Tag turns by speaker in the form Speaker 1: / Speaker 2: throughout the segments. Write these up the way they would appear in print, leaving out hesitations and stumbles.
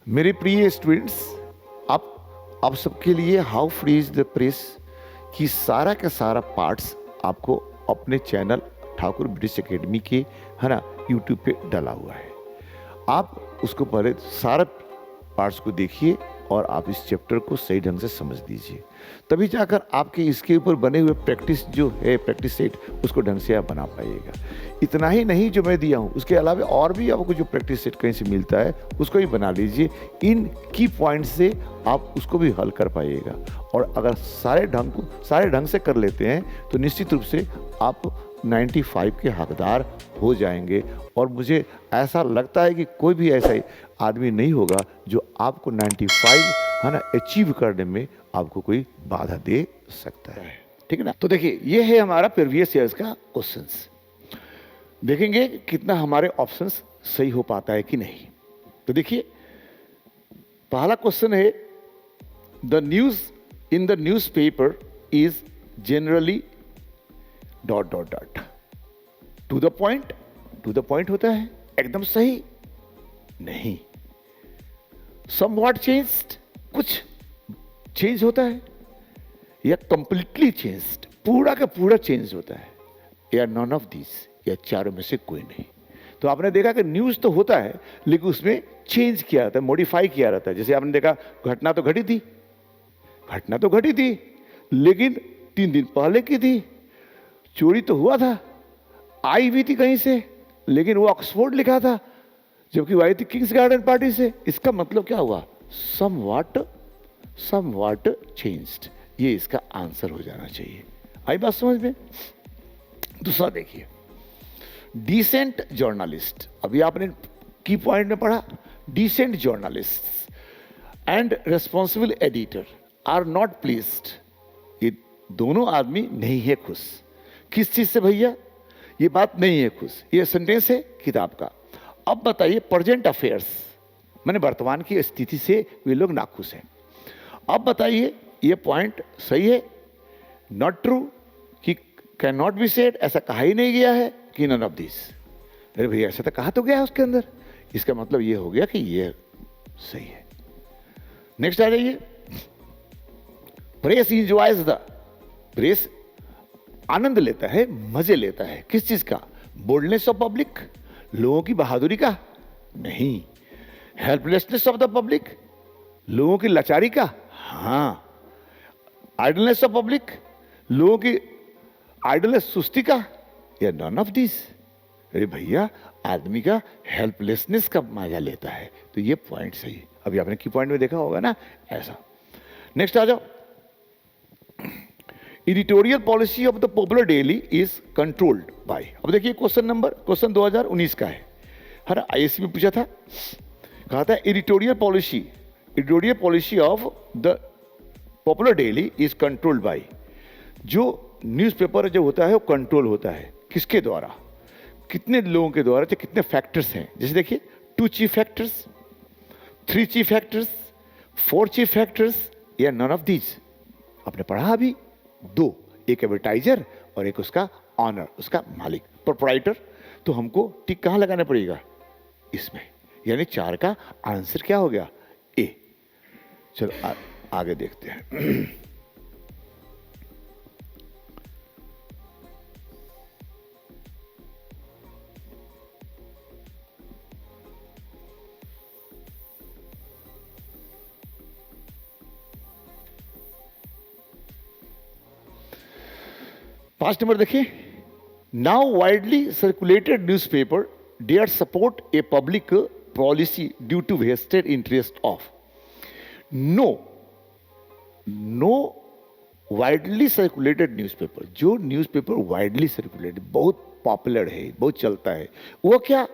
Speaker 1: मेरे प्रिय स्टूडेंट्स, आप सबके लिए how free is the press की सारा का सारा पार्ट्स आपको अपने चैनल ठाकुर ब्रिटिश एकेडमी के है ना यूट्यूब पे डाला हुआ है। आप उसको पहले सारा पार्ट्स को देखिए और आप इस चैप्टर को सही ढंग से समझ लीजिए, तभी जाकर आपके इसके ऊपर बने हुए प्रैक्टिस जो है प्रैक्टिस सेट उसको ढंग से आप बना पाइएगा। इतना ही नहीं जो मैं दिया हूँ, उसके अलावा और भी आपको जो प्रैक्टिस सेट कहीं से मिलता है उसको भी बना लीजिए। इन की पॉइंट से आप उसको भी हल कर पाइएगा और अगर सारे ढंग से कर लेते हैं तो निश्चित रूप से आप 95 के हकदार हो जाएंगे। और मुझे ऐसा लगता है कि कोई भी ऐसा आदमी नहीं होगा जो आपको 95 है ना अचीव करने में आपको कोई बाधा दे सकता है। ठीक है ना। तो देखिए ये है हमारा प्रीवियस ईयर्स का क्वेश्चंस। देखेंगे कितना हमारे ऑप्शंस सही हो पाता है कि नहीं। तो देखिए पहला क्वेश्चन है, the news in the newspaper is generally ... to the point होता है, एकदम सही नहीं। समवॉट चेंज्ड, कुछ चेंज होता है, या कंप्लीटली चेंज्ड, पूरा का पूरा चेंज होता है, या नॉन ऑफ दिस, या चारों में से कोई नहीं। तो आपने देखा कि न्यूज तो होता है लेकिन उसमें चेंज किया जाता है, मॉडिफाई किया जाता है। जैसे आपने देखा घटना तो घटी थी लेकिन 3 दिन पहले की थी। चोरी तो हुआ था, आई हुई थी कहीं से, लेकिन वो ऑक्सफोर्ड लिखा था जबकि वो आई थी किंग्स गार्डन पार्टी से। इसका मतलब क्या हुआ? Somewhat changed. ये इसका आंसर हो जाना चाहिए। आई बात समझ में? दूसरा देखिए, डिसेंट जर्नलिस्ट। अभी आपने की पॉइंट में पढ़ा, decent journalist and responsible editor are not pleased. ये दोनों आदमी नहीं है खुश। किस चीज से भैया? ये बात नहीं है खुश, ये सेंटेंस है किताब का। अब बताइए प्रेजेंट अफेयर्स, माने वर्तमान की स्थिति से वे लोग नाखुश हैं। अब बताइए ये पॉइंट सही है, नॉट ट्रू, कि कैन नॉट बी सेड, ऐसा कहा ही नहीं गया है, कि नन ऑफ दिस। अरे भैया ऐसा तो कहा तो गया है उसके अंदर। इसका मतलब ये हो गया कि ये सही है। नेक्स्ट आ जाइए, प्रेस इंजॉयज द, प्रेस आनंद लेता है, मजे लेता है। किस चीज का? बोल्डनेस ऑफ पब्लिक, लोगों की बहादुरी का नहीं। हेल्पलेसनेस ऑफ द पब्लिक, लोगों की लाचारी का, हाँ। आइडलनेस ऑफ पब्लिक, लोगों की आइडलनेस, सुस्ती का, या नॉन ऑफ दिस। अरे भैया आदमी का हेल्पलेसनेस का मजा लेता है, तो ये पॉइंट सही। अभी आपने की पॉइंट में देखा होगा ना ऐसा। नेक्स्ट आ जाओ, editorial policy of the popular daily is controlled by. अब देखिए क्वेश्चन 2019 का है, हर आईएससी में पूछा था। कहा था editorial policy of the popular daily is controlled by. जो न्यूज़पेपर जो होता है वो कंट्रोल होता है किसके द्वारा? कितने लोगों के द्वारा? तो कितने फैक्टर्स हैं? जैसे देखिए 2 chief factors, 3 chief factors, 4 chief factors, या नॉन ऑफ दीज। आपने पढ़ा अभी 2, एक एडवर्टाइजर और एक उसका ऑनर, उसका मालिक, प्रोप्राइटर। तो हमको टिक कहां लगाना पड़ेगा? इसमें। यानी 4 का आंसर क्या हो गया? ए। चलो आगे देखते हैं। पांच नंबर देखिए, now widely circulated newspaper dare support a public policy due to vested interest of. No widely circulated newspaper, जो न्यूज़पेपर वाइडली सर्कुलेटेड, बहुत पॉपुलर है, बहुत चलता है, वो क्या?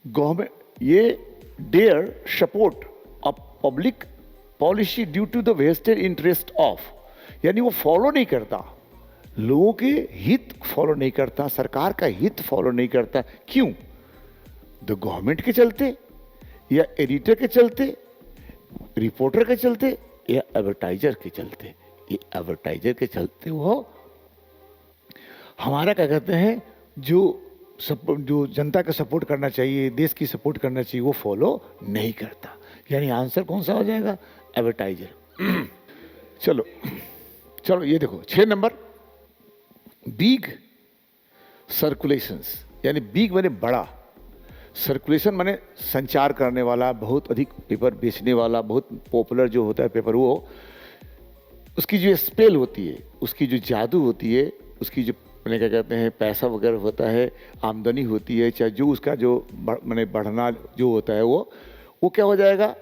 Speaker 1: गवर्नमेंट, ये dare support a public policy due to the vested interest of, यानी वो फॉलो नहीं करता, लोगों के हित फॉलो नहीं करता, सरकार का हित फॉलो नहीं करता। क्यों? द गवर्नमेंट के चलते, या एडिटर के चलते, रिपोर्टर के चलते, या एडवर्टाइजर के चलते। ये एडवर्टाइजर के चलते वो हमारा क्या कहते हैं, जो जनता का सपोर्ट करना चाहिए, देश की सपोर्ट करना चाहिए, वो फॉलो नहीं करता। यानी आंसर कौन सा हो जाएगा? एडवर्टाइजर। चलो चलो ये देखो 6 नंबर, बिग सर्कुलेशंस, यानी बिग माने बड़ा, सर्कुलेशन माने संचार करने वाला, बहुत अधिक पेपर बेचने वाला, बहुत पॉपुलर जो होता है पेपर, वो उसकी जो स्पेल होती है, उसकी जो जादू होती है, उसकी जो मैंने क्या कहते हैं पैसा वगैरह होता है, आमदनी होती है, चाहे जो उसका जो मैंने बढ़ना जो होता है वो क्या हो जाएगा?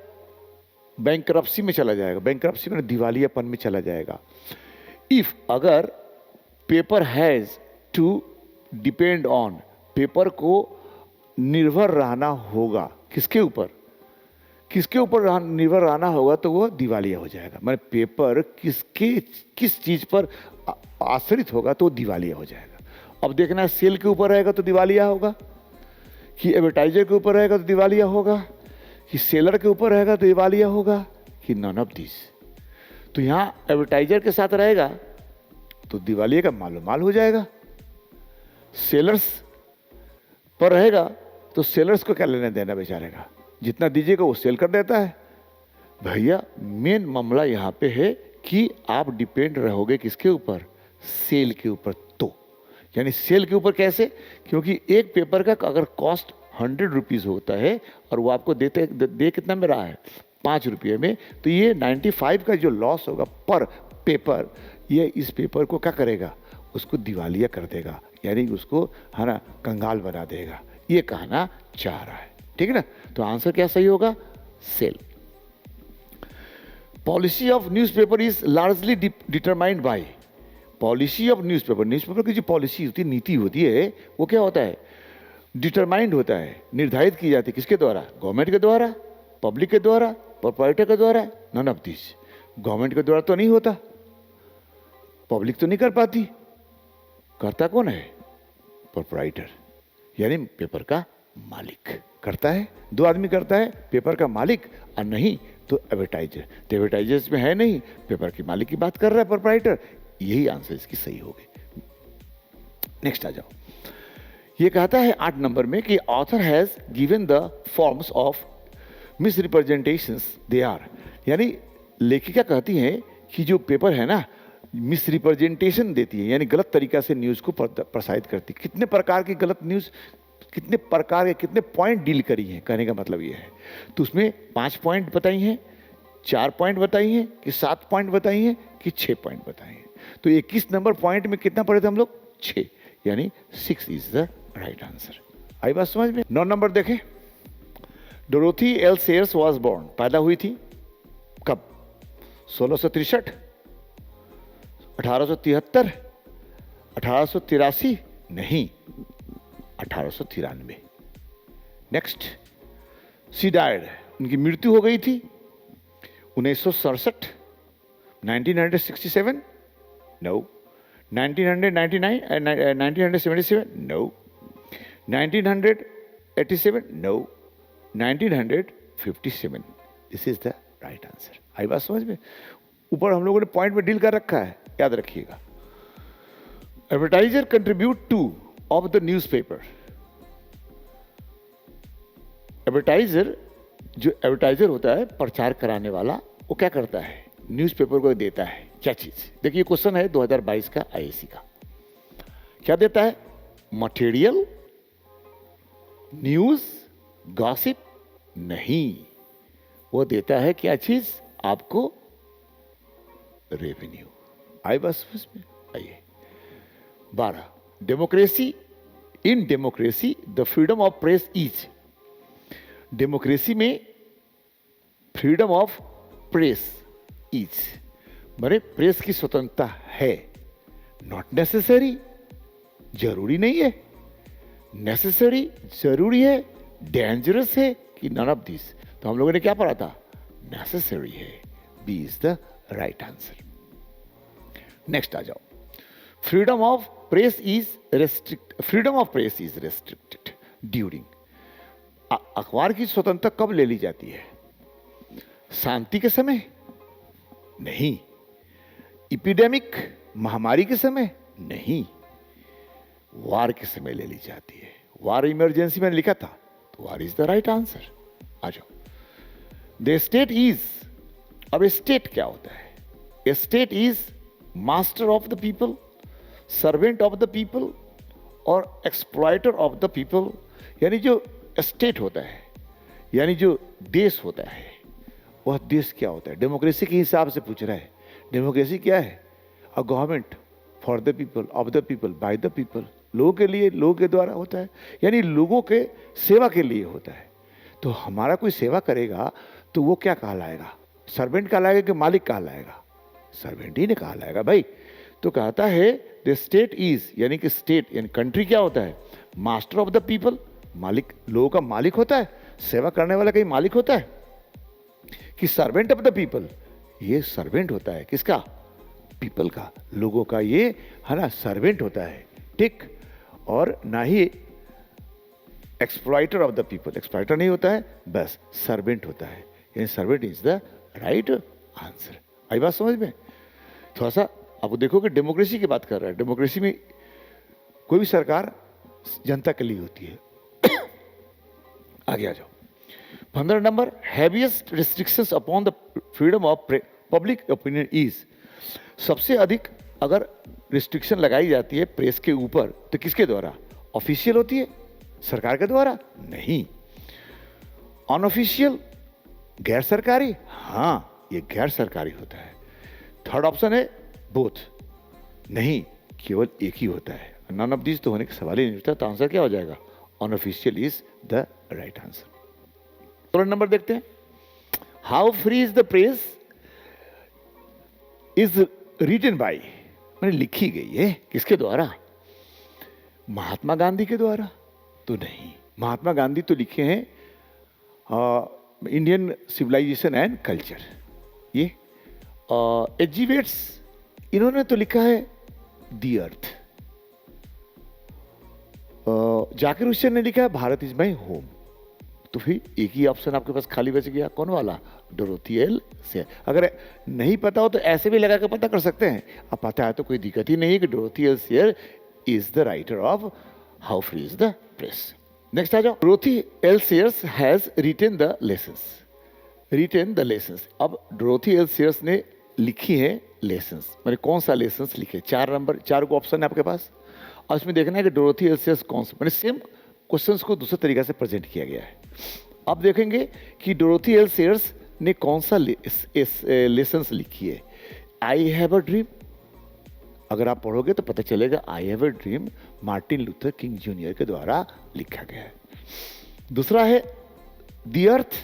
Speaker 1: बैंकरप्सी में चला जाएगा। बैंकरप्सी में दिवालियापन में चला जाएगा। इफ अगर paper has to depend on, paper को निर्भर रहना होगा किसके ऊपर? किसके ऊपर निर्भर रहना होगा तो वो दिवालिया हो जाएगा। मतलब पेपर किस चीज पर आश्रित होगा तो दिवालिया हो जाएगा। अब देखना है सेल के ऊपर रहेगा तो दिवालिया होगा, कि एडवर्टाइजर के ऊपर रहेगा तो दिवालिया होगा, कि सेलर के ऊपर रहेगा तो दिवालिया होगा, कि नन ऑफ दिस। तो यहां एडवर्टाइजर के साथ रहेगा तो दिवालिया का मालूम माल हो जाएगा। सेलर्स पर रहेगा तो सेलर्स को क्या लेना देना बेचारे का, जितना दीजिएगा वो सेल कर देता है। भैया मेन मामला यहाँ पे है कि आप डिपेंड रहोगे किसके ऊपर? सेल के ऊपर। तो यानी सेल के ऊपर कैसे? क्योंकि एक पेपर का अगर कॉस्ट 100 रुपीज़ होता है और वो आपको दे कितना में रहा है? 5 रुपये में, तो ये 95 का जो लॉस होगा पर पेपर, ये इस पेपर को क्या करेगा? उसको दिवालिया कर देगा, यानी उसको है ना कंगाल बना देगा। ये कहना चाह रहा है, ठीक है ना? तो आंसर क्या सही होगा? Sale. Policy of newspaper is largely determined by, policy of newspaper, newspaper की जो पॉलिसी होती है, नीति होती है, वो क्या होता है? डिटरमाइंड होता है, निर्धारित की जाती है किसके द्वारा? गवर्नमेंट के द्वारा, पब्लिक के द्वारा, प्रोप्राइटर के द्वारा? None of this. गवर्नमेंट के द्वारा तो नहीं होता, पब्लिक तो नहीं कर पाती, करता कौन है? प्रोप्राइटर, यानी पेपर का मालिक करता है। 2 आदमी करता है, पेपर का मालिक, और नहीं तो एडवर्टाइजर। तो एडवर्टाइजर्स में है नहीं, पेपर के मालिक की बात कर रहा है प्रोप्राइटर। यही आंसर इसकी सही होगी। नेक्स्ट आ जाओ। ये कहता है 8 नंबर में कि author has given the forms of misrepresentations they are, यानी लेखिका कहती है कि जो पेपर है ना मिसरिप्रेजेंटेशन देती है, यानी गलत तरीका से न्यूज़ को प्रसारित करती है। कितने प्रकार की गलत न्यूज़, कितने प्रकार के कितने पॉइंट डील करी हैं, कहने का मतलब ये है। तो उसमें 5 पॉइंट बताई हैं, 4 पॉइंट बताई हैं, कि 7 पॉइंट बताई हैं, कि 6 पॉइंट बताई हैं। तो 21 नंबर पॉइंट में कितना पढ़े थे हम लोग? 6, यानी 6 इज द राइट आंसर। आई बात समझ में? 9 नंबर देखें। Dorothy L Sayers was born, पैदा हुई थी कब? 1663, 1873, 1883? नहीं, 1893। नेक्स्ट। सी डाइड, उनकी मृत्यु हो गई थी 1967, 1967? No. 1999, 1977? No. 1987? No. 1957? This is the right answer. आई बात समझ में? ऊपर हम लोगों ने पॉइंट में डील कर रखा है, याद रखिएगा। Advertiser contribute two of the newspaper, advertiser, जो एडवर्टाइजर होता है प्रचार कराने वाला, वो क्या करता है? न्यूज़पेपर को देता है क्या चीज? देखिए क्वेश्चन है 2022 का आईएएसी का। क्या देता है? Material, news, gossip? नहीं, वो देता है क्या चीज? आपको रेवेन्यू। आई बस में आइए। 12, democracy, in democracy the freedom of press is, democracy में फ्रीडम ऑफ प्रेस इज, माने प्रेस की स्वतंत्रता है। नॉट नेसेसरी, जरूरी नहीं है, नेसेसरी जरूरी है, डेंजरस है, कि नन ऑफ दिस। तो हम लोगों ने क्या पढ़ा था? नेसेसरी है। B is the right answer. Next आ जाओ। Freedom of press is restrict, freedom of press is restricted during, अखबार की स्वतंत्रता कब ले ली जाती है? शांति के समय? नहीं। इपिडेमिक, महामारी के समय? नहीं। वार के समय ले ली जाती है। वार इमरजेंसी में लिखा था, तो war is the right answer. आ जाओ। द स्टेट इज, अब स्टेट क्या होता है? State is master of the people, servant of the people और एक्सप्लॉयटर ऑफ द पीपल। यानी जो स्टेट होता है, यानी जो देश होता है, वह देश क्या होता है? डेमोक्रेसी के हिसाब से पूछ रहा है। डेमोक्रेसी क्या है? A government for the people, of the people, by the people. लोगों के लिए, लोगों के द्वारा होता है, यानी लोगों के सेवा के लिए होता है। तो हमारा कोई सेवा करेगा तो वो क्या कहलाएगा? सर्वेंट कहलाएगा कि मालिक कहलाएगा? सर्वेंट ही ने कहलाएगा भाई। तो कहता है द स्टेट इज, यानी कि स्टेट यानी कंट्री क्या होता है? मास्टर ऑफ द पीपल, मालिक, लोगों का मालिक होता है। सेवा करने वाला कहीं मालिक होता है कि सर्वेंट ऑफ द पीपल? ये सर्वेंट होता है किसका? पीपल का, लोगों का, ये है ना, सर्वेंट होता है, ठीक। और ना ही exploiter of the people, exploiter नहीं होता है, बस सर्वेंट होता है। यानी servant is the right answer. आई बात समझ में? थोड़ा सा आप देखो कि डेमोक्रेसी की बात कर रहा है। डेमोक्रेसी में कोई भी सरकार जनता के लिए होती है। आगे आ जाओ। 15 number, heaviest restrictions upon the freedom of public opinion is. सबसे अधिक अगर रिस्ट्रिक्शन लगाई जाती है प्रेस के ऊपर तो किसके द्वारा? ऑफिशियल होती है, सरकार के द्वारा? नहीं। अनऑफिशियल, गैर सरकारी? हाँ, ये गैर सरकारी होता है। थर्ड ऑप्शन है बोथ। नहीं, केवल एक ही होता है। नन ऑफ दिस तो होने का सवाल ही नहीं उठता। तो आंसर क्या हो जाएगा? Unofficial is the right answer. 16 number देखते हैं। How free is the press is written by, मैंने लिखी गई है किसके द्वारा? महात्मा गांधी के द्वारा? तो नहीं, महात्मा गांधी तो लिखे हैं इंडियन सिविलाइजेशन एंड कल्चर। ये एच.जी. वेट्स, इन्होंने तो लिखा है दी अर्थ। जाकिर हुसैन ने लिखा है भारत इज माई होम। तो फिर एक ही ऑप्शन आपके पास खाली बच गया, कौन वाला? Dorothy L share. अगर नहीं पता हो तो ऐसे भी लगा के पता कर सकते हैं। अब पता है तो कोई दिक्कत ही नहीं है कि Dorothy L Sayer is the writer of how free is the press. Next आ जाओ। Dorothy L Sayers has written the lessons, written the lessons. अब डोरोथी एल सेयर्स ने लिखी है लेसन्स, मैंने कौन सा लेसन्स लिखे? 4 नंबर, 4 को ऑप्शन है आपके पास और इसमें देखना है कि डोरोथी एल सेयर्स कौन सा, मैंने सेम क्वेश्चंस को दूसरे तरीके से प्रेजेंट किया गया है। अब देखेंगे कि डोरोथी एल सेयर्स ने कौन सा लेसन्स लिखी है। आई हैव अ ड्रीम, अगर आप पढ़ोगे तो पता चलेगा I have a dream Martin Luther king junior के द्वारा लिखा गया है। दूसरा है दी अर्थ,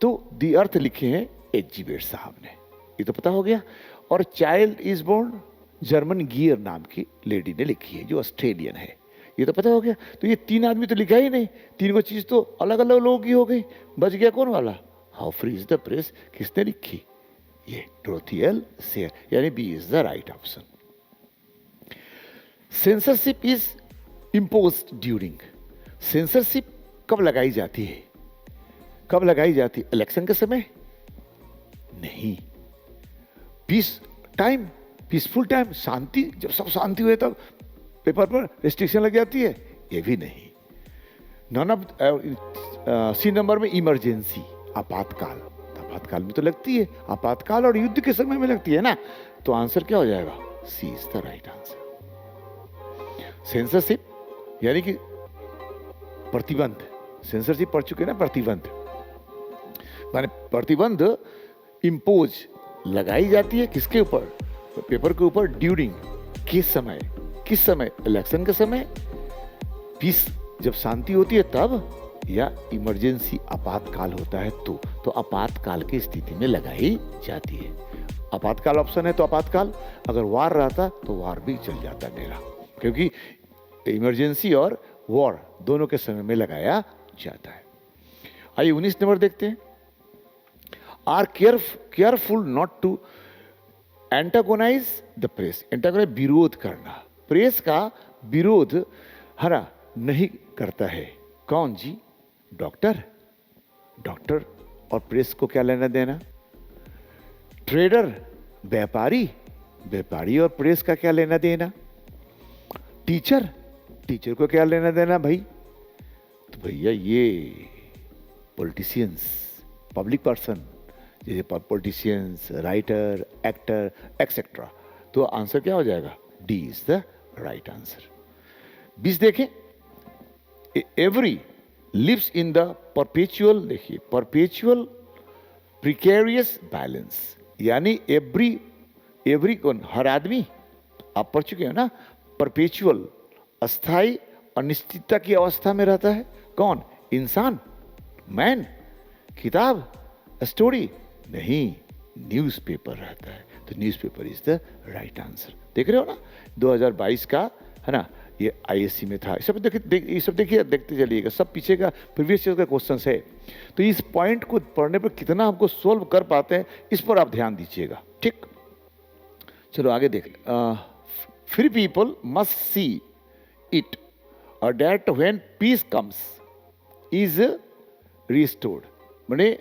Speaker 1: तो दी अर्थ लिखे हैं एच.जी. वेट्स साहब ने, ये तो पता हो गया। और child is born Germaine Greer नाम की लेडी ने लिखी है जो ऑस्ट्रेलियन है, ये तो पता हो गया। तो ये 3 आदमी तो लिखा ही नहीं, 3 को चीज तो अलग अलग लोगों की हो गई। बच गया कौन वाला? How free is the press, किसने लिखी? ये डोरोथी एल सेयर, यानी B is the right option. Censorship is imposed during, censorship कब लगाई जाती है? कब लगाई जाती है? इलेक्शन के समय? नहीं। पीस टाइम, पीसफुल टाइम, शांति, जब सब शांति हुए तब पेपर पर रिस्ट्रिक्शन लग जाती है? ये भी नहीं। नन ऑफ सी नंबर में इमरजेंसी, आपातकाल, आपातकाल में तो लगती है, आपातकाल और युद्ध के समय में लगती है ना। तो आंसर क्या हो जाएगा? C is the right answer. Censorship यानी कि प्रतिबंध, सेंसरशिप पढ़ चुके ना, प्रतिबंध माने प्रतिबंध इंपोज लगाई जाती है किसके ऊपर? पेपर के ऊपर। ड्यूरिंग, किस समय? किस समय? इलेक्शन के समय, पीस जब शांति होती है तब, या इमरजेंसी आपातकाल होता है तो आपातकाल की स्थिति में लगाई जाती है। आपातकाल ऑप्शन है तो आपातकाल, अगर वार रहता तो वार भी चल जाता मेरा, क्योंकि इमरजेंसी और वॉर दोनों के समय में लगाया जाता है। आइए 19 नंबर देखते हैं। Are careful not to antagonize the press, antagonize विरोध करना, प्रेस का विरोध हरा नहीं करता है। कौन जी? डॉक्टर। डॉक्टर और प्रेस को क्या लेना देना? ट्रेडर, व्यापारी, व्यापारी और प्रेस का क्या लेना देना? टीचर, टीचर को क्या लेना देना भाई? तो भैया ये पॉलिटिशियंस, पब्लिक पर्सन, जैसे पॉलिटिशियंस, राइटर, एक्टर, एक्सेट्रा। तो आंसर क्या हो जाएगा? D is the right answer. 20 देखें, every lives in the perpetual, देखिए परपेचुअल प्रिकेरियस बैलेंस, यानी एवरी कौन? हर आदमी, आप पढ़ चुके हो ना, परपेचुअल अस्थाई अनिश्चितता की अवस्था में रहता है। कौन? इंसान, मैन, किताब, स्टोरी? नहीं, न्यूज़पेपर रहता है। तो newspaper is the right answer. देख रहे हो ना, 2022 का है ना, ये आईएससी में था। ये सब ये सब देखिए, देखते चलिएगा, सब पीछे का प्रीवियस ईयर का क्वेश्चन है। तो इस पॉइंट को पढ़ने पर कितना हमको सोल्व कर पाते हैं, इस पर आप ध्यान दीजिएगा, ठीक। चलो आगे देख। Free people must see it और that when peace comes is restored. मैंने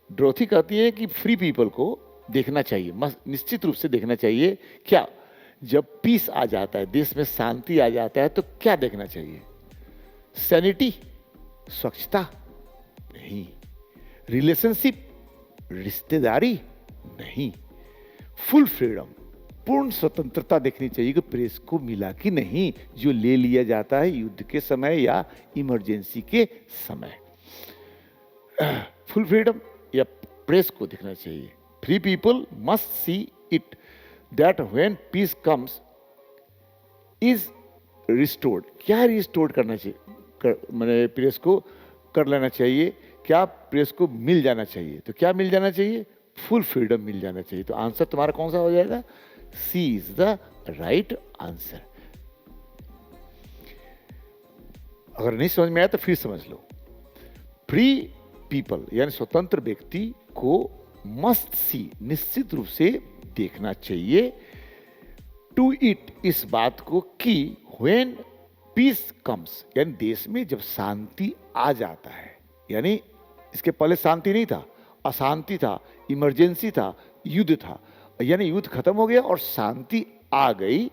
Speaker 1: ड्रोथी कहती है कि फ्री पीपल को देखना चाहिए, निश्चित रूप से देखना चाहिए। क्या? जब पीस आ जाता है, देश में शांति आ जाता है, तो क्या देखना चाहिए? सैनिटी, स्वच्छता? नहीं। रिलेशनशिप, रिश्तेदारी? नहीं। फुल फ्रीडम, पूर्ण स्वतंत्रता देखनी चाहिए कि प्रेस को मिला कि नहीं, जो ले लिया जाता है युद्ध के समय या इमरजेंसी के समय। फुल फ्रीडम या प्रेस को देखना चाहिए। Free people must see it that when peace comes is restored. क्या रिस्टोर्ड करना चाहिए? मैंने प्रेस को कर लेना चाहिए। क्या? प्रेस को मिल जाना चाहिए। तो क्या मिल जाना चाहिए? फुल फ्रीडम मिल जाना चाहिए। तो आंसर तुम्हारा कौन सा हो जाएगा? C is the right answer. अगर नहीं समझ में आया तो फिर समझ लो। फ्री पीपल यानी स्वतंत्र व्यक्ति को मस्ट सी, निश्चित रूप से देखना चाहिए, टू इट, इस बात को, कि व्हेन पीस कम्स, यानी देश में जब शांति आ जाता है, यानी इसके पहले शांति नहीं था, अशांति था, इमरजेंसी था, युद्ध था, यानी युद्ध खत्म हो गया और शांति आ गई,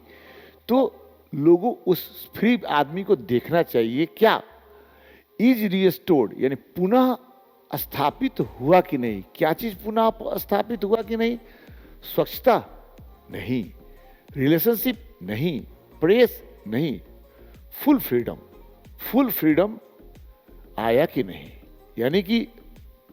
Speaker 1: तो लोगों उस फ्री आदमी को देखना चाहिए। क्या? इज रिस्टोर्ड, यानी पुनः स्थापित हुआ कि नहीं। क्या चीज पुनः स्थापित हुआ कि नहीं? स्वच्छता? नहीं। रिलेशनशिप? नहीं। प्रेस? नहीं। फुल फ्रीडम, फुल फ्रीडम आया कि नहीं, यानी कि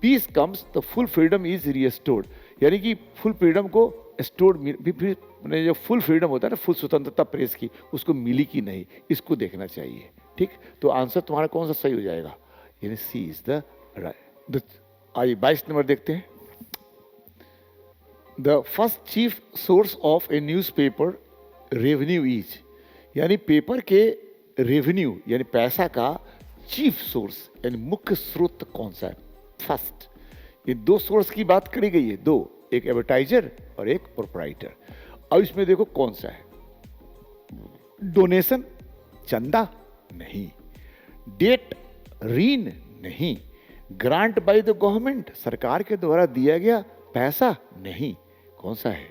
Speaker 1: पीस कम्स तो फुल फ्रीडम इज रिस्टोर्ड, यानी कि फुल फ्रीडम को स्टोर्ड, मैंने जो फुल फ्रीडम होता है ना, फुल स्वतंत्रता प्रेस की, उसको मिली कि नहीं, इसको देखना चाहिए, ठीक। तो आंसर तुम्हारा कौन सा सही हो जाएगा? यानी सी इज द राइट। आइए 22 नंबर देखते हैं। The first chief source of A newspaper revenue is, यानी पेपर के रेवेन्यू यानी पैसा का चीफ सोर्स यानी मुख्य स्रोत कौन सा है? फर्स्ट। ये दो सोर्स की बात करी गई है, दो, एक एडवर्टाइजर और एक प्रोपराइटर। अब इसमें देखो कौन सा है? डोनेशन, चंदा? नहीं। डेट, ऋण? नहीं। ग्रांट बाय द गवर्नमेंट, सरकार के द्वारा दिया गया पैसा? नहीं। कौन सा है?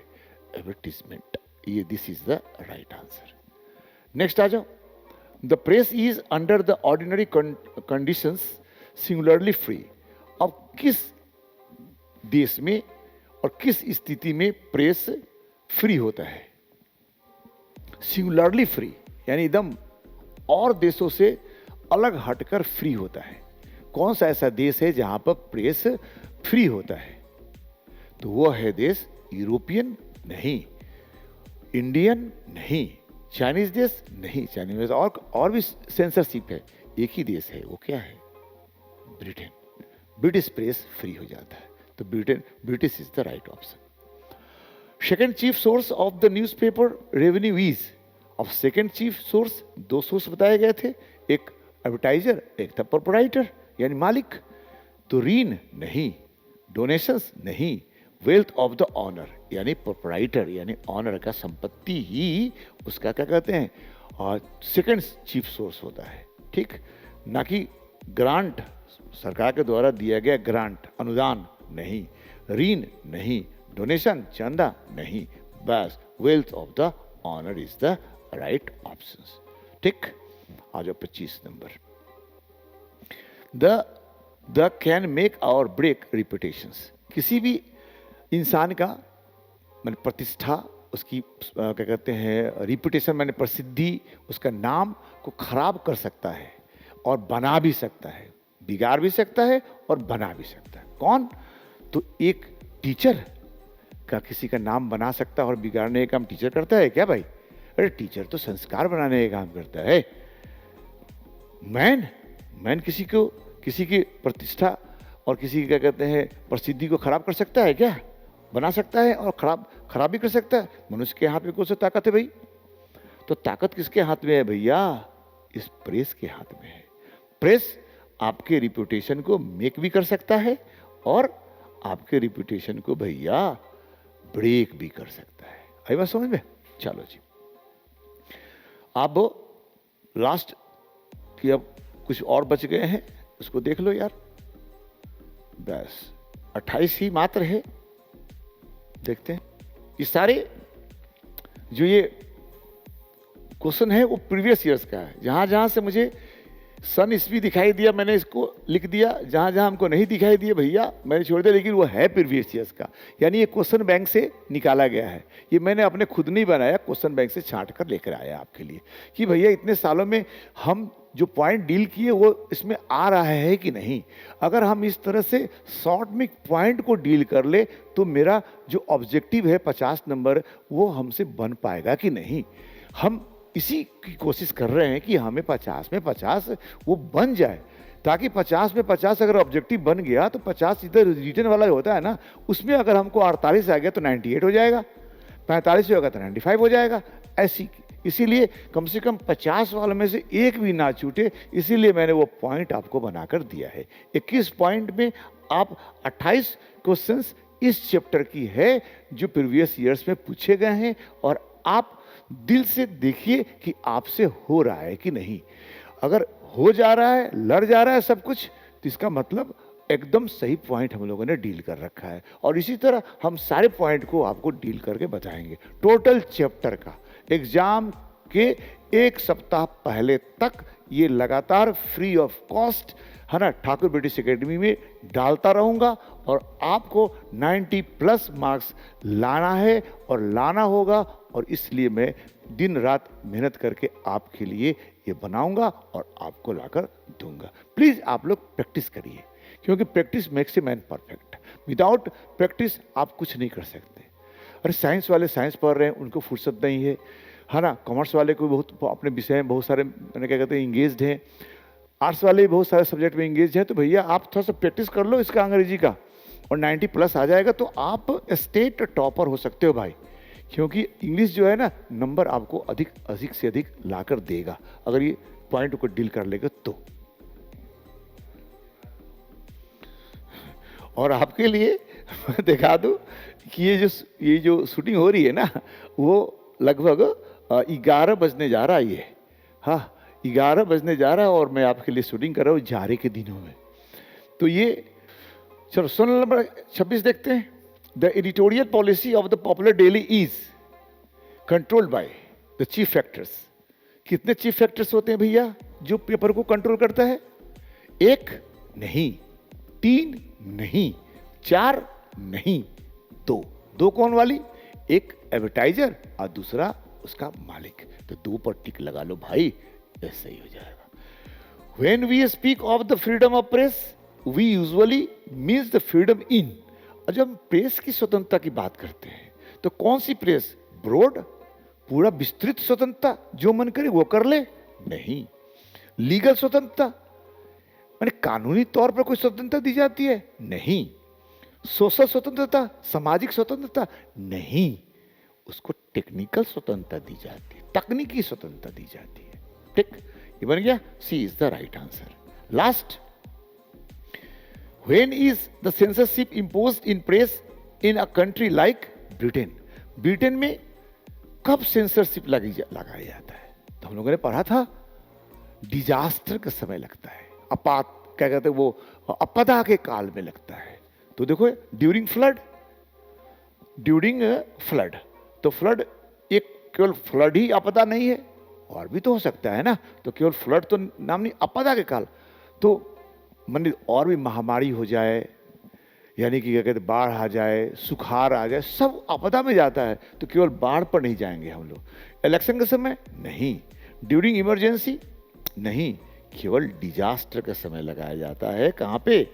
Speaker 1: एडवर्टीजमेंट। ये this is the right answer. Next आ जाओ। The press is under the ordinary conditions singularly free. अब किस देश में और किस स्थिति में प्रेस फ्री होता है? सिंगुलरली फ्री, यानी एकदम और देशों से अलग हटकर फ्री होता है। कौन सा ऐसा देश है जहां पर प्रेस फ्री होता है? तो वो है देश यूरोपियन? नहीं। इंडियन? नहीं। चाइनीज देश? नहीं। चाइनीज में और भी सेंसरशिप है। एक ही देश है, वो क्या है? ब्रिटेन। ब्रिटिश प्रेस फ्री हो जाता है, तो British is the right option. Second chief source of the newspaper revenue is. अब सेकेंड चीफ सोर्स, दो सोर्स बताए गए थे, एक एडवर्टाइजर, एक था प्रोपराइटर यानी मालिक। तो ऋण? नहीं। डोनेशंस? नहीं। वेल्थ ऑफ द ऑनर यानी प्रोपराइटर यानी ऑनर का संपत्ति ही उसका क्या कहते हैं? और सेकेंड चीफ सोर्स होता है, ठीक। ना कि ग्रांट, सरकार के द्वारा दिया गया ग्रांट, अनुदान? नहीं। ऋण? नहीं। डोनेशन, चंदा? नहीं। बस wealth of the honour is the right option, ठीक। आ जाओ 25 number. The the can make or break reputations. किसी भी इंसान का मैंने प्रतिष्ठा, उसकी क्या कहते हैं रिपुटेशन, मैंने प्रसिद्धि, उसका नाम को खराब कर सकता है और बना भी सकता है, बिगाड़ भी सकता है और बना भी सकता है। कौन? तो एक टीचर का किसी का नाम बना सकता है और बिगाड़ने का काम टीचर करता है क्या भाई? अरे टीचर तो संस्कार बनाने का काम करता है। मैन किसी की प्रतिष्ठा और किसी की क्या कहते हैं प्रसिद्धि को खराब कर सकता है क्या? बना सकता है और खराब भी कर सकता है। मनुष्य के हाथ में कौन सी ताकत है भाई? तो ताकत किसके हाथ में है भैया? इस प्रेस के हाथ में है। प्रेस आपके रिपुटेशन को मेक भी कर सकता है और आपके रिपुटेशन को भैया ब्रेक भी कर सकता है। आई बात समझ में? चलो जी, अब लास्ट कि अब कुछ और बच गए हैं, उसको देख लो यार। बस 28 ही मात्र है। देखते हैं ये सारे जो ये क्वेश्चन है वो प्रीवियस ईयर्स का है। जहां जहां से मुझे सन ईस्वी दिखाई दिया मैंने इसको लिख दिया, जहां जहां हमको नहीं दिखाई दिया भैया मैंने छोड़ दिया, लेकिन वो है प्रीवियस ईयर्स का। यानी ये क्वेश्चन बैंक से निकाला गया है। ये मैंने अपने खुद नहीं बनाया, क्वेश्चन बैंक से छांट कर लेकर आया आपके लिए कि भैया इतने सालों में हम जो पॉइंट डील किए वो इसमें आ रहा है कि नहीं। अगर हम इस तरह से शॉर्ट में पॉइंट को डील कर ले तो मेरा जो ऑब्जेक्टिव है 50 नंबर वो हमसे बन पाएगा कि नहीं। हम इसी की कोशिश कर रहे हैं कि हमें 50 में 50 वो बन जाए, ताकि 50 में 50 अगर ऑब्जेक्टिव बन गया तो 50 इधर रिटर्न वाला होता है ना, उसमें अगर हमको 48 आ गया तो 98 हो जाएगा, 45 होगा तो 95 हो जाएगा। ऐसी इसीलिए कम से कम 50 वालों में से एक भी ना छूटे, इसीलिए मैंने वो पॉइंट आपको बनाकर दिया है। 21 पॉइंट में आप 28 क्वेश्चंस इस चैप्टर की है जो प्रीवियस ईयर्स में पूछे गए हैं, और आप दिल से देखिए कि आपसे हो रहा है कि नहीं। अगर हो जा रहा है, लड़ जा रहा है सब कुछ, तो इसका मतलब एकदम सही पॉइंट हम लोगों ने डील कर रखा है। और इसी तरह हम सारे पॉइंट को आपको डील करके बताएंगे। टोटल चैप्टर का एग्जाम के एक सप्ताह पहले तक ये लगातार फ्री ऑफ कॉस्ट है ना ठाकुर ब्रिटिश एकेडमी में डालता रहूंगा, और आपको 90+ मार्क्स लाना है और लाना होगा। और इसलिए मैं दिन रात मेहनत करके आपके लिए ये बनाऊंगा और आपको लाकर दूंगा। प्लीज आप लोग प्रैक्टिस करिए, क्योंकि practice makes a man perfect. Without practice आप कुछ नहीं कर सकते। अरे साइंस वाले साइंस पढ़ रहे हैं, उनको फुर्सत नहीं है ना। कॉमर्स वाले को बहुत अपने विषय में बहुत सारे मैंने क्या कहते हैं इंगेज्ड हैं। आर्ट्स वाले भी बहुत सारे सब्जेक्ट में इंगेज हैं। तो भैया आप थोड़ा सा प्रैक्टिस कर लो इसका अंग्रेजी का, और 90+ आ जाएगा तो आप स्टेट टॉपर हो सकते हो भाई। क्योंकि इंग्लिश जो है ना नंबर आपको अधिक से अधिक लाकर देगा अगर ये पॉइंट को डील कर लेगा तो। और आपके लिए मैं दिखा दूं कि ये जो शूटिंग हो रही है ना वो लगभग 11 बजने जा रहा है ये। हाँ 11 बजने जा रहा है और मैं आपके लिए शूटिंग कर रहा हूँ जाड़े के दिनों में। तो ये चलो सवाल नंबर 26 देखते हैं। The editorial policy of the popular daily is controlled by the chief factors. कितने चीफ फैक्टर्स होते हैं भैया जो पेपर को कंट्रोल करता है? 1 नहीं, 3 नहीं, 4 नहीं, 2 कौन वाली? एक एडवर्टाइजर और दूसरा उसका मालिक। तो 2 पर टिक लगा लो भाई, ऐसा ही हो जाएगा। When we speak of the freedom of press, we usually means the freedom in। और जब हम प्रेस की स्वतंत्रता की बात करते हैं तो कौन सी प्रेस? ब्रॉड, पूरा विस्तृत स्वतंत्रता, जो मन करे वो कर ले? नहीं। लीगल स्वतंत्रता माने कानूनी तौर पर कोई स्वतंत्रता दी जाती है? नहीं। सोशल स्वतंत्रता, सामाजिक स्वतंत्रता? नहीं। उसको टेक्निकल स्वतंत्रता दी जाती है, तकनीकी स्वतंत्रता दी जाती है। ठीक, ये बन गया। C is the right answer. Last, when is the censorship imposed in press in a country like Britain? Britain में कब सेंसरशिप लगाया जाता है? तो हम लोगों ने पढ़ा था डिजास्टर का समय लगता है, क्या कहते हैं वो आपदा के काल में लगता है। तो देखो ड्यूरिंग फ्लड, तो फ्लड एक केवल फ्लड ही आपदा नहीं है, और भी तो हो सकता है ना। तो केवल फ्लड तो नाम नहीं, आपदा के काल। तो मन और भी महामारी हो जाए, यानी कि क्या कहते हैं, बाढ़ आ जाए, सुखाड़ आ जाए, सब आपदा में जाता है, तो केवल बाढ़ पर नहीं जाएंगे हम लोग। इलेक्शन के समय नहीं, ड्यूरिंग इमरजेंसी नहीं, केवल डिजास्टर के समय लगाया जाता है। कहाँ पे?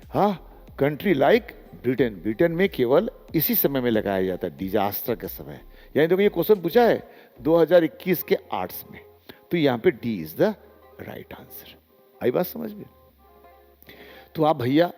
Speaker 1: हाँ, कंट्री लाइक ब्रिटेन, ब्रिटेन में केवल इसी समय में लगाया जाता है, डिजास्टर के समय। यानी देखो ये क्वेश्चन पूछा है 2021 के आर्ट्स में, तो यहाँ पे D is the right answer. आई बात समझ में? तो आप भैया,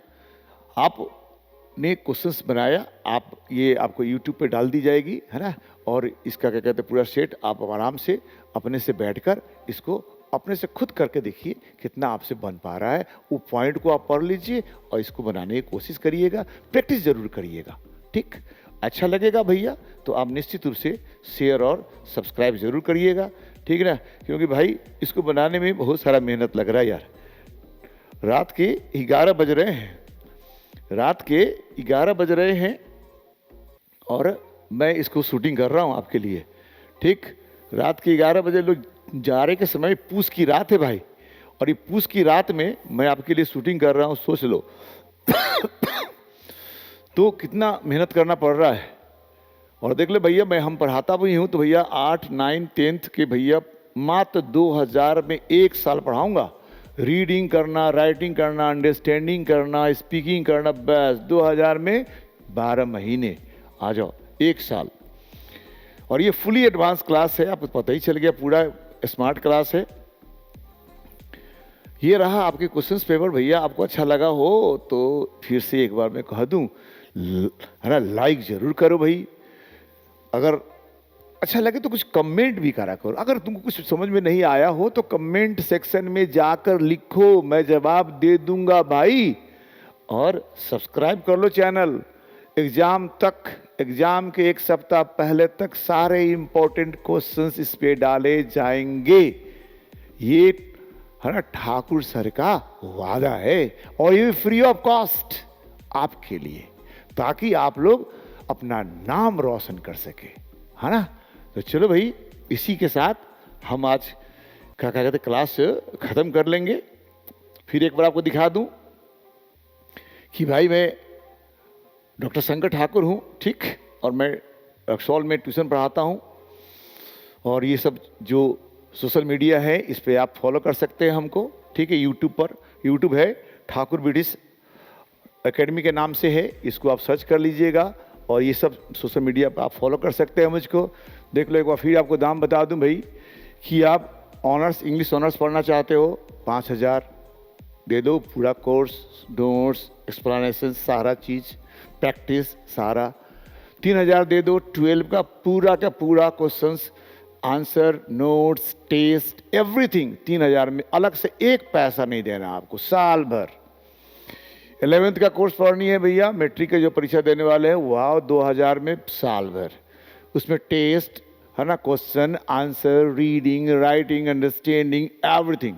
Speaker 1: आपने क्वेश्चंस बनाया, आप ये आपको यूट्यूब पे डाल दी जाएगी, है ना, और इसका क्या कहते हैं पूरा सेट आप आराम से अपने से बैठकर इसको अपने से खुद करके देखिए कितना आपसे बन पा रहा है। वो पॉइंट को आप पढ़ लीजिए और इसको बनाने की कोशिश करिएगा, प्रैक्टिस जरूर करिएगा। ठीक, अच्छा लगेगा भैया तो आप निश्चित रूप से शेयर और सब्सक्राइब जरूर करिएगा, ठीक है ना, क्योंकि भाई इसको बनाने में बहुत सारा मेहनत लग रहा है यार। रात के 11 बज रहे हैं, रात के 11 बज रहे हैं और मैं इसको शूटिंग कर रहा हूँ आपके लिए। ठीक, रात के 11 बजे लोग जाड़े के समय, पूस की रात है भाई, और ये पूस की रात में मैं आपके लिए शूटिंग कर रहा हूँ, सोच लो। तो कितना मेहनत करना पड़ रहा है। और देख ले भैया, मैं हम पढ़ाता भी हूँ, तो भैया 8, 9, 10th के भैया मात्र 2000 में 1 साल पढ़ाऊँगा। रीडिंग करना, राइटिंग करना, अंडरस्टैंडिंग करना, स्पीकिंग करना, बस 2000 में 12 महीने। आ जाओ, 1 साल। और ये फुली एडवांस क्लास है, आपको पता ही चल गया, पूरा स्मार्ट क्लास है। ये रहा आपके क्वेश्चंस पेपर भैया। आपको अच्छा लगा हो तो फिर से एक बार मैं कह दूं, है ना, लाइक जरूर करो भाई। अगर अच्छा लगे तो कुछ कमेंट भी करा करो। अगर तुमको कुछ समझ में नहीं आया हो तो कमेंट सेक्शन में जाकर लिखो, मैं जवाब दे दूंगा भाई। और सब्सक्राइब कर लो चैनल। एग्जाम तक, एग्जाम के 1 सप्ताह पहले तक सारे इंपॉर्टेंट क्वेश्चंस इस पे डाले जाएंगे। ये है ना ठाकुर सर का वादा है, और ये फ्री ऑफ कॉस्ट आपके लिए, ताकि आप लोग अपना नाम रोशन कर सके, है ना। तो चलो भाई, इसी के साथ हम आज क्या कहते हैं क्लास खत्म कर लेंगे। फिर एक बार आपको दिखा दूं कि भाई मैं डॉक्टर शंकर ठाकुर हूँ, ठीक, और मैं रक्सौल में ट्यूशन पढ़ाता हूँ। और ये सब जो सोशल मीडिया है इस पे आप फॉलो कर सकते हैं हमको, ठीक है। यूट्यूब पर, यूट्यूब है ठाकुर ब्रिटिश एकेडमी के नाम से है, इसको आप सर्च कर लीजिएगा। और ये सब सोशल मीडिया पर आप फॉलो कर सकते हैं मुझको। देख लो एक बार फिर आपको दाम बता दूं भाई, कि आप ऑनर्स, इंग्लिश ऑनर्स पढ़ना चाहते हो 5000 दे दो, पूरा कोर्स, नोट्स, एक्सप्लेनेशन, सारा चीज़, प्रैक्टिस सारा। 3000 दे दो, 12 का पूरा questions, answer, notes, test, everything 3000 में। अलग से 1 पैसा नहीं देना आपको, साल भर। 11th का कोर्स पढ़नी है भैया, मैट्रिक के जो परीक्षा देने वाले हैं, वह 2000 में साल भर। उसमें टेस्ट, है ना, question answer, reading, writing, understanding, everything.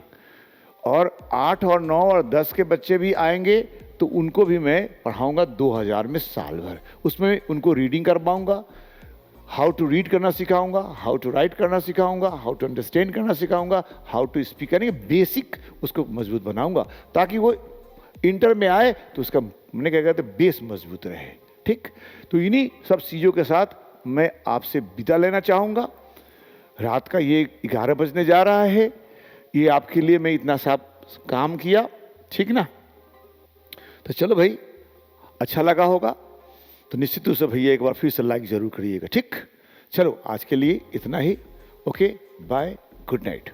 Speaker 1: और 8 और 9 और 10 के बच्चे भी आएंगे तो उनको भी मैं पढ़ाऊंगा 2000 में साल भर। उसमें उनको रीडिंग करवाऊंगा, हाउ टू रीड करना सिखाऊंगा, हाउ टू राइट करना सिखाऊंगा, हाउ टू अंडरस्टैंड करना सिखाऊंगा, हाउ टू स्पीक, यानी बेसिक उसको मजबूत बनाऊंगा, ताकि वो इंटर में आए तो उसका मैंने क्या कहते बेस मजबूत रहे। ठीक, तो इन्हीं सब चीज़ों के साथ मैं आपसे विदा लेना चाहूँगा। रात का ये 11 बजने जा रहा है, ये आपके लिए मैं इतना सा काम किया, ठीक ना। तो चलो भाई, अच्छा लगा होगा तो निश्चित रूप से भैया एक बार फिर से लाइक जरूर करिएगा, ठीक। चलो आज के लिए इतना ही, ओके, बाय, गुड नाइट।